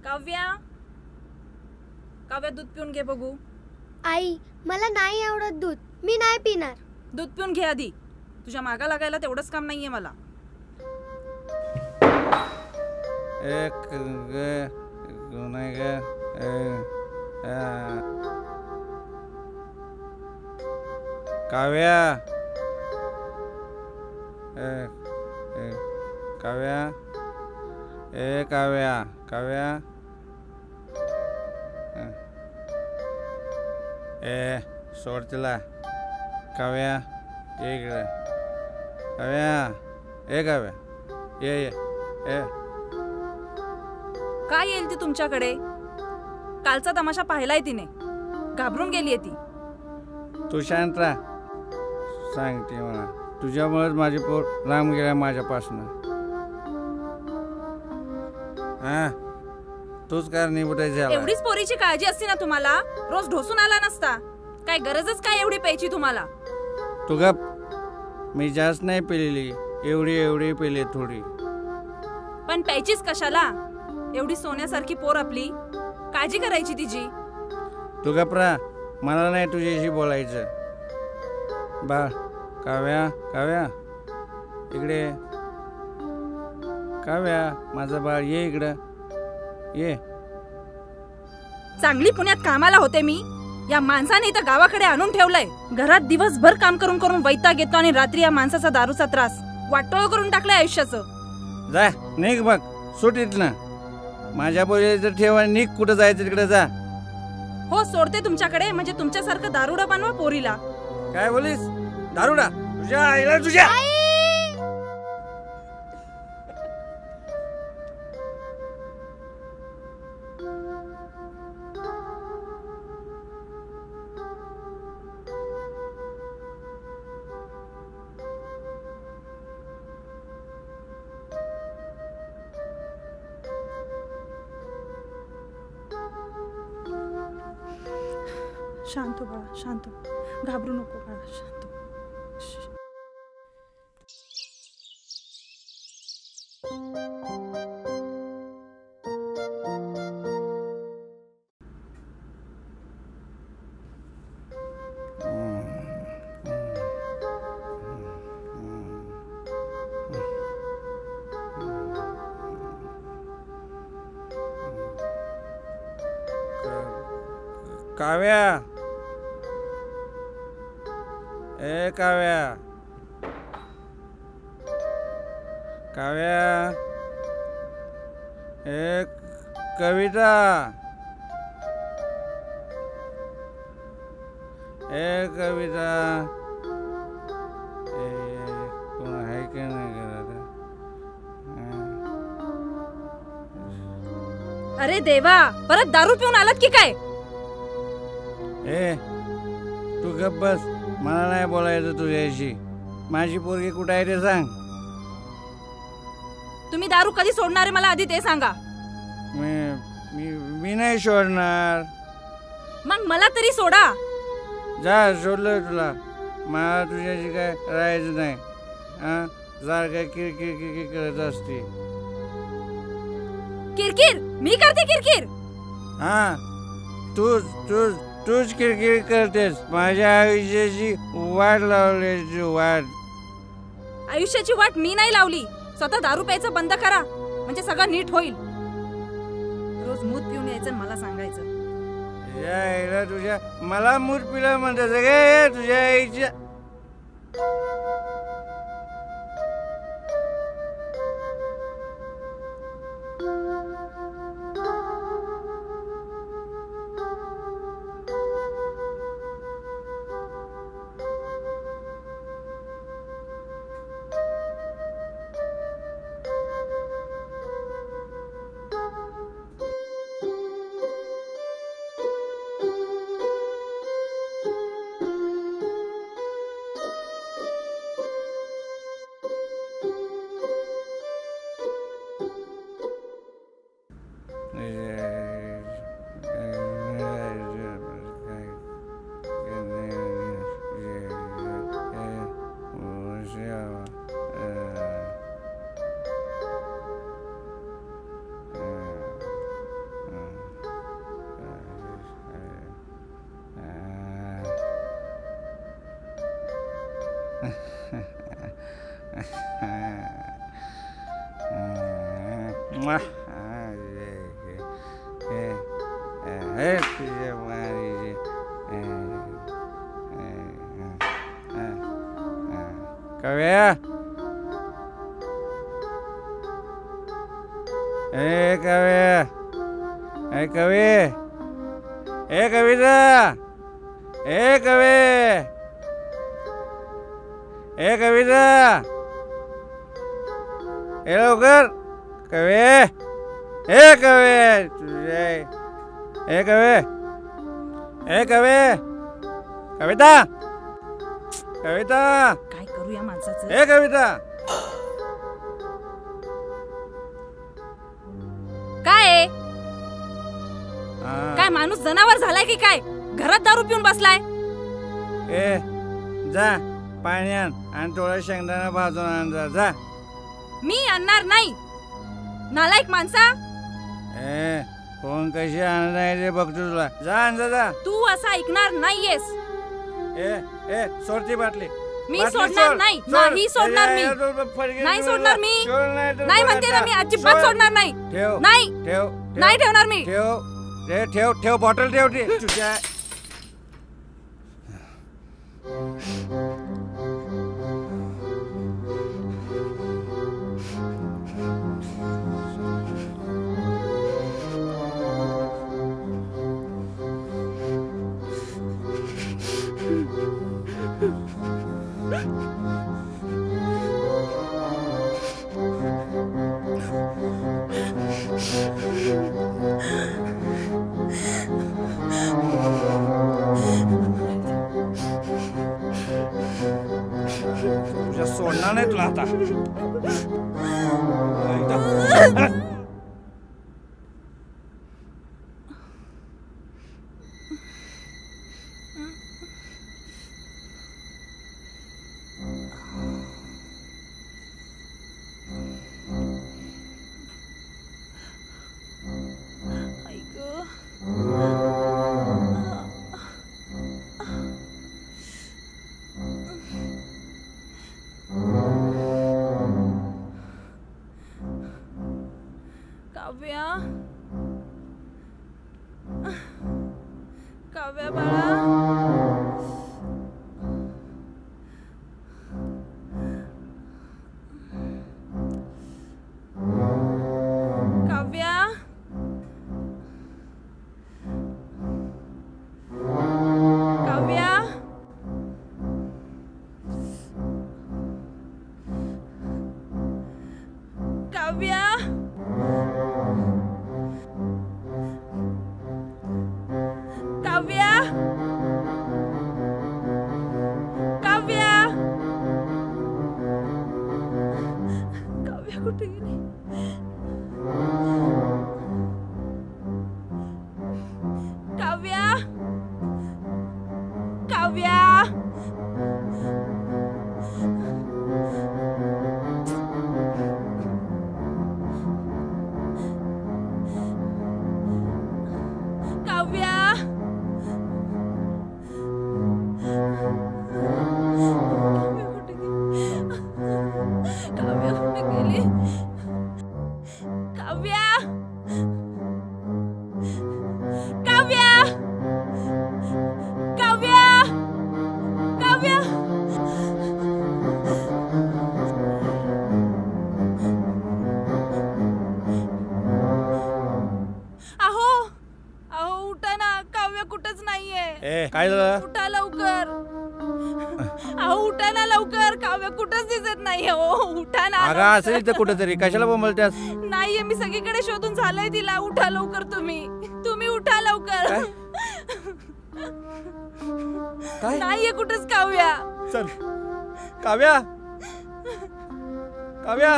काव्या, काव्या दूध पिऊन घे बघू. आई मला नाही आवडत दूध, मी नाही पिणार. दूध पिऊन घे आधी. तुझ्या मागा लागायला तेवढंच काम नाहीये मला. काव्या, काव्या, ए काव्या, काव्या, ए सोड तिला. काव्या ये इकडे. काव्या, ए काव्या, ये ये ए. काय येईल ती तुमच्याकडे? कालचा तमाशा पाहिलाय तिने, घाबरून गेलीये ती. तू शांत राहा. सांगते मला, तुझ्यामुळेच माझी पोर लांब गेला माझ्यापासून. हा, तूच कारणीभूत झाला. एवढीच पोरीची काळजी असती ना तुम्हाला, रोज ढोसून आला नसता. काय गरजच काय एवढी प्यायची तुम्हाला? तू गप. मी जास्त नाही पिलेली, एवढी एवढी पिली थोडी. पण प्यायचीच कशाला? एवढी सोन्यासारखी पोर आपली, काळजी करायची तिची. तू गप रा, मला नाही तुझ्याशी बोलायचं. बाळ, काव्या, काव्या इकडे. काव्या माझं बाळ, ये इकडं ये. चांगली पुण्यात कामाला होते मी, या माणसाने इथं गावाकडे आणून ठेवलंय. घरात दिवसभर काम करून करून वैताग येतो आणि रात्री या माणसाचा दारूचा त्रास वाटोळ करून टाकलंय आयुष्याचं. जा निघ बघ, सुट इथनं. माझ्या पोरीला जर ठेवा, निघ कुठं जायचं तिकडे जा. हो सोडते तुमच्याकडे, म्हणजे तुमच्यासारखं दारुडा बनवा पोरीला. काय बोलीस? दारुडा? तुझ्या आईला तुझ्या. शांत हो बाळा, शांत हो. घाबरू नको बाळा, शांत हो. काव्या, ए काव्या, काव्या, ए कविता, ए कविता. ए कोण आहे की नाही घरात? अरे देवा, परत दारू पिऊन आलात की काय? ए तू गप बस, मला नाही बोलायचं तुझ्याशी. माझी पोरगी कुठं आहे ते सांग. तुम्ही दारू कधी सोडणार आहे मला आधी ते सांगा. मी नाही सोडणार. मग मला तरी सोडा. जा, सोडलं तुला. मला तुझ्याशी काय राहायचं नाही. हा, सारखं किरकिर किरकिर करत असते. किरकिर? मी करते किरकिर? हा, तूच किरकिर करतेस. माझ्या आयुष्याची वाट लावल्याची वाट. आयुष्याची वाट मी नाही लावली. स्वतः दारू प्यायचं बंद करा, म्हणजे सगळं नीट होईल. रोज मूत पिऊन यायचं मला सांगायचं. तुझ्या मला मूत पिला म्हणतात काय तुझ्या आईच्या? कव्या ए कव्या ए कवी ए कविता ए कवी ए कविता ए लवकर कवी ए कवी तुझे ए कवी ए कवी कविता कविता काय करू या माणसाचं? ए कविता काय आहे? हा. काय माणूस जनावर झालाय की काय? घरात दारू पिऊन बसलाय. ए जा पाणी आण आणि थोडा शेंगदाणा भाजून आण जा. मी आणणार नाही. नालायक माणसा. ए कोण कशी आणत नाही ते बघतो तुला. जा आण जा. तू असं ऐकणार नाहीयेस. ए ए सोड ती बाटली. मी बाटली सोडणार सोड, नाही. सोड. नाही सोडणार मी. फडके नाही तुला. सोडणार मी. सोड नाही तर नाही बघ म्हणते ना आता. मी. अजिबात सोड. सोडणार नाही. ठेव नाही. ठेव नाही ठेवणार मी. ठेव बॉटल ठेव ती तुझ्या. तुझ्या सोडणार नाही तुला आता. काव्या काव्या बाळा काव्या काव्या काव्या काव्या काव्या काव्या कुठे गेली? काव्या काव्या काव्या काव्या कुठे गेली? काव्या काव्या काव्या काव्या अहो अहो उठा ना. काव्या कुठंच नाहीये. ए काय झालं? उठा लवकर. अहो उठा ना लवकर. काव्या कुठंच दिसत नाही. हो उठा ना. अगं असेल इथं कुठेतरी. कशाला बोंबलत्यास? नाहीये. मी सगळीकडे शोधून झालंय तिला. उठा लवकर तुम्ही. तुम्ही उठा लवकर. काय? नाहीये कुठंच काव्या. चल काव्या काव्या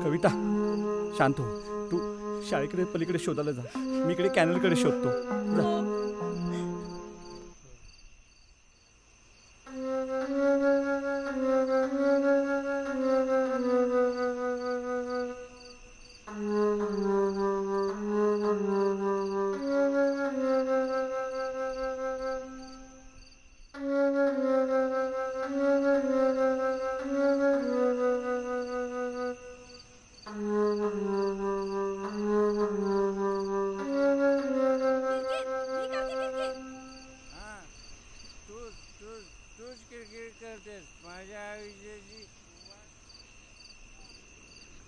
कविता शांत हो. तू शाळेकडे पलीकडे शोधायला जा. मी इकडे कॅनलकडे शोधतो. जा.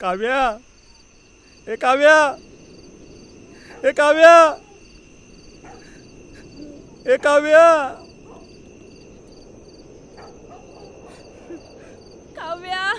काव्या, ए काव्या, ए काव्या, ए काव्या, काव्या,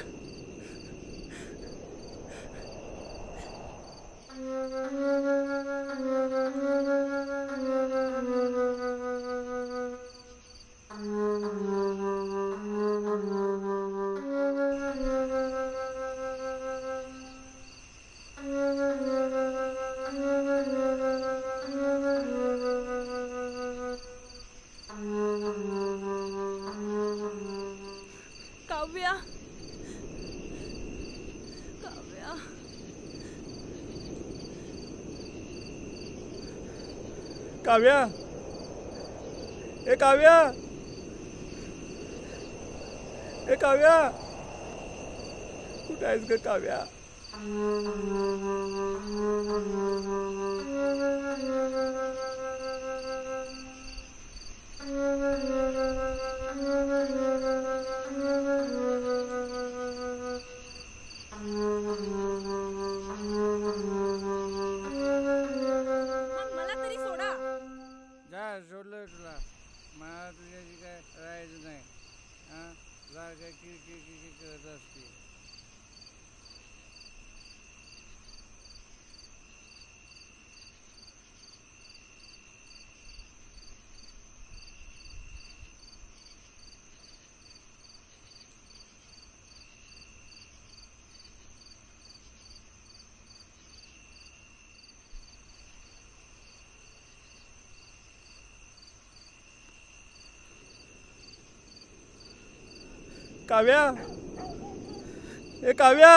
काव्या, काव्या, काव्या, ए काव्या, ए काव्या, कुठं आहेस ग काव्या? मग मला तरी सोडा. जा सोडलं तुला. मला तुझ्याशी काय राहायचं नाही. हां सारखं किरकिर करत असते. काव्या, ए काव्या,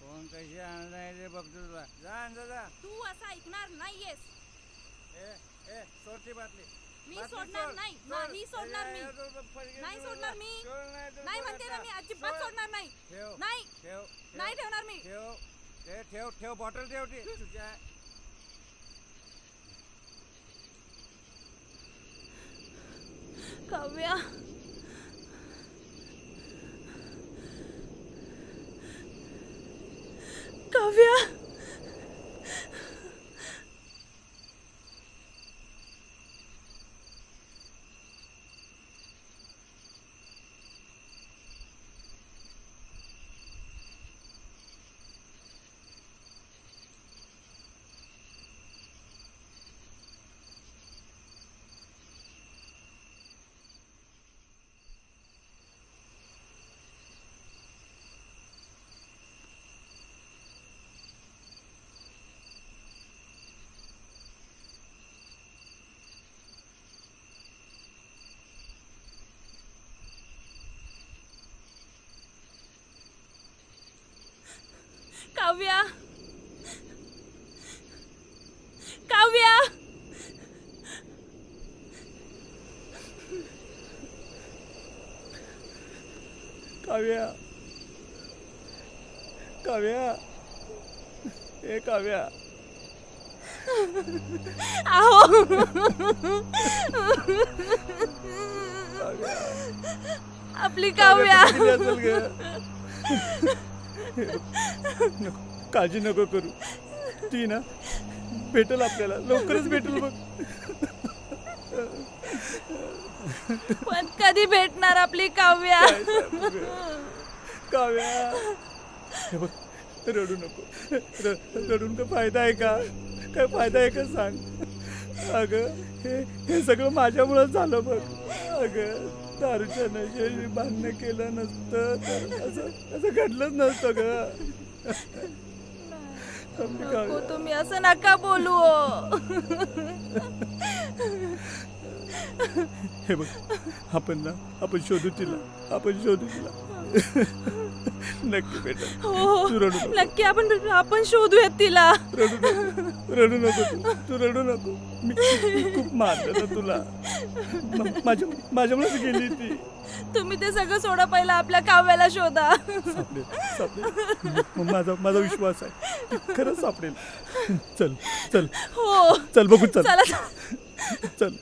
फोन कशी आणायचे बघतो तुला. जा अंदा जा. तू असं ऐकणार नाहीयेस. ए ए सोडती बाटली. मी बाटली सोडणार सोड. नाही. सोड. नाही सोडणार मी. फडके नाही सोड सोडणार ना. मी. सोड नाही तर नाही सोड म्हणते ना आता. मी, अजिबात सोड. सोडणार नाही. ठेव नाही, ठेव नाही ठेवणार मी. ठेव ठेव ठेव ठेव बॉटल ठेव ती तुझ्या. काव्या, काव्या, काव्या, काव्या, काव्या, काव्या, ए काव्या, आहो, आपली काव्या. काळजी नको करू. ती ना भेटेल आपल्याला, लवकरच भेटेल बघ. पण कधी भेटणार आपली काव्या? काव्या, हे बघ, रडू नको. रडून का फायदा आहे का? काय फायदा आहे का सांग. अगं हे सगळं माझ्यामुळं झालं बघ. अगं दारूच्या नशेने भांडणं केलं नसतं तर असं घडलंच नसतं ग. नको, तुम्ही असं नका बोलू. हे बघ, आपण शोधू तिला, नक्की बेटा. हो तू रडू नको. नक्की आपण शोधूयात तिला. रडू नको तू रडू नको. मी खूप मारलं ना तुला. माझ्यामुळेच गेली ती. तुम्ही ते सगळं सोडा, पहिला आपल्या काव्याला शोधा. सापडेल. माझा विश्वास आहे ती खरंच सापडेल. चल हो चल बघू. चला. चल.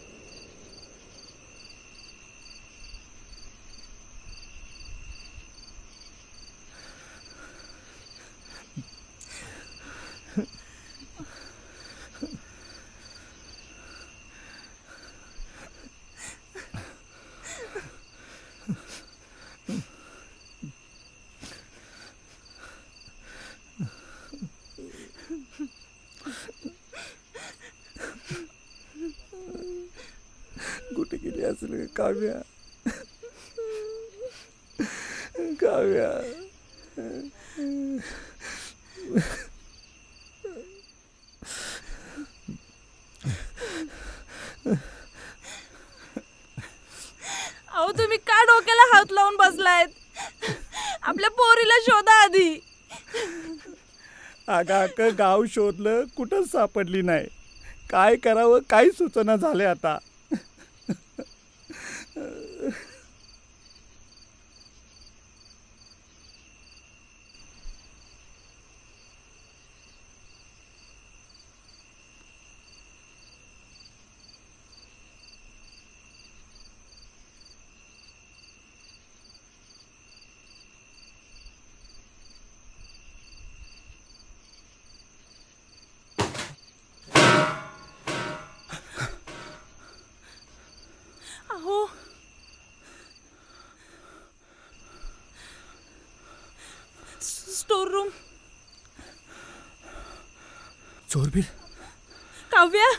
कुठे गेली असेल काव्या? अहो तुम्ही का डोक्याला हात लावून बसलायत? आपल्या पोरीला शोधा आधी. अगं गाव शोधलं, कुठंच सापडली नाही. काय करावं काही सुचना झाले आता. अहो स्टोर रूम. चोरबीर. काव्या.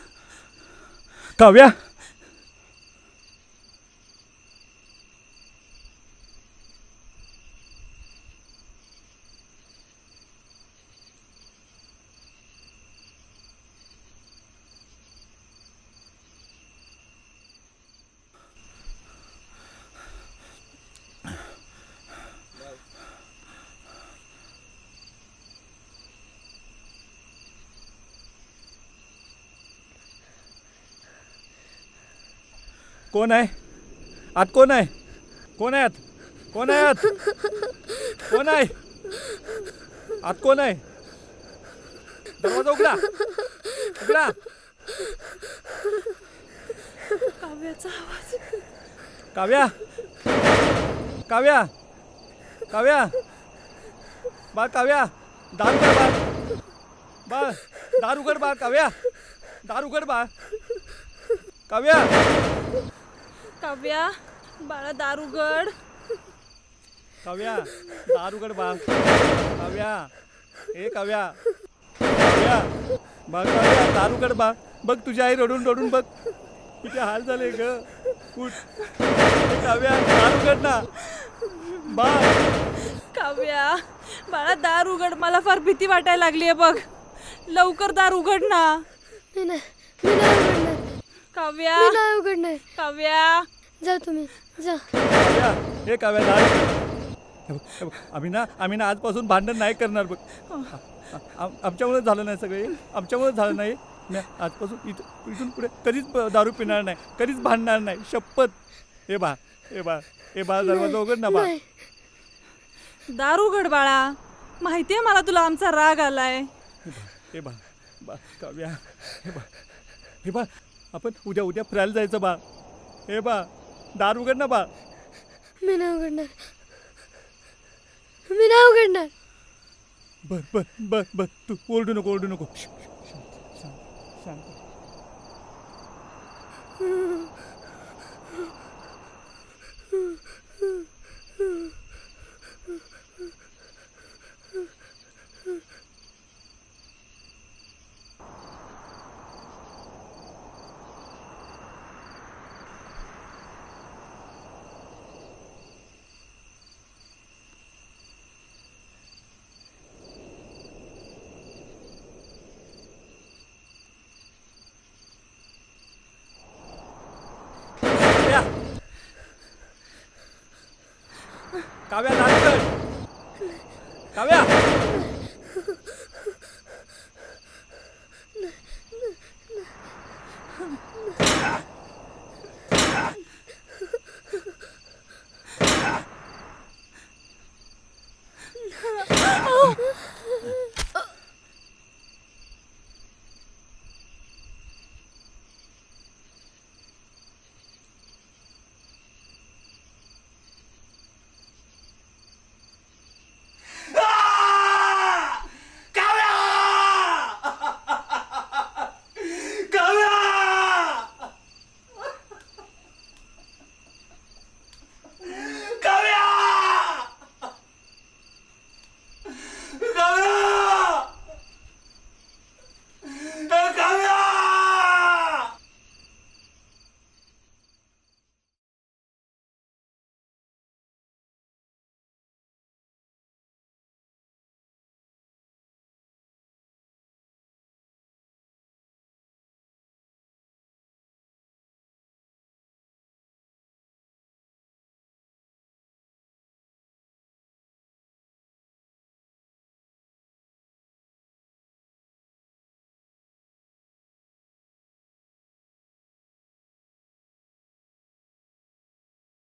कोण आहे आत? कोण आहे आत? कोण आहे आत? दरवाजा उघडा. काव्याचा आवाज. काव्या बा. काव्या दार उघड बा. दार उघड बा. काव्या दार उघड बा. काव्या बाळा दार उघड. काव्या दार उघड बा. काव्या बा. काव्या दार उघड बा. बघ तुझी आई रडून बघ किती हाल झाले ग. उठ काव्या दार उघड ना बा. काव्या बाळा दार उघड. मला फार भीती वाटायला लागलीये बघ. लवकर दार उघड ना. मी नाही उघडणार. काव्या मी नाही उघडणार. काव्या जा तुम्ही जा. काव्या दार. हे बघ आम्ही ना आजपासून भांडण नाही करणार बघ. आमच्यामुळे झालं नाही सगळे. आमच्यामुळे झालं नाही. मी आजपासून इथून पुढे कधीच दारू पिणार नाही, कधीच भांडणार नाही. शपथ. हे बा दरवाजा उघड ना बा. दार उघड बाळा. माहितीये मला तुला आमचा राग आलाय. हे बा काव्या. हे बा आपण उद्या फिरायला जायचं बा. हे बा दार उघड ना बा. मी नाही उघडणार. बर तू ओरडू नको. शांत. काव्या दार उघड. काव्या